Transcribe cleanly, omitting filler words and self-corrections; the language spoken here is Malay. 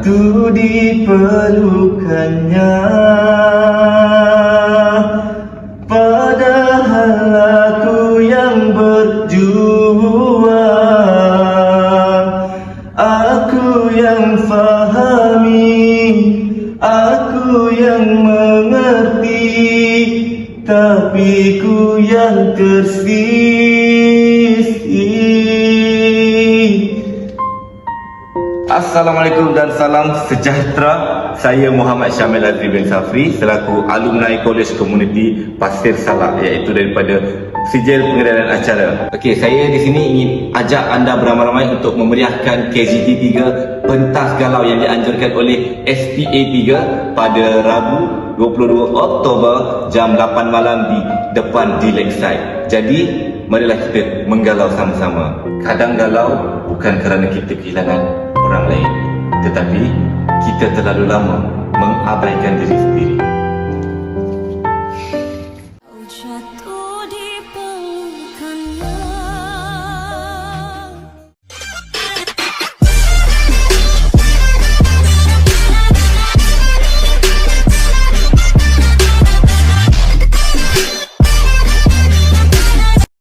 waktu diperlukannya. Padahal aku yang berjuang, aku yang fahami, aku yang mengerti, tapi ku yang tersisih. Assalamualaikum dan salam sejahtera. Saya Muhammad Syamil Azri bin Safri selaku alumni College Community Pasir Salak, iaitu daripada Sijil Pengedaran Acara. Okey, saya di sini ingin ajak anda beramai-ramai untuk memeriahkan KGT 3 pentas galau yang dianjurkan oleh SPA 3 pada Rabu 22 Oktober jam 8 malam di depan di Lakeside. Jadi, marilah kita menggalau sama-sama. Kadang galau bukan kerana kita kehilangan orang lain, tetapi kita terlalu lama mengabaikan diri sendiri.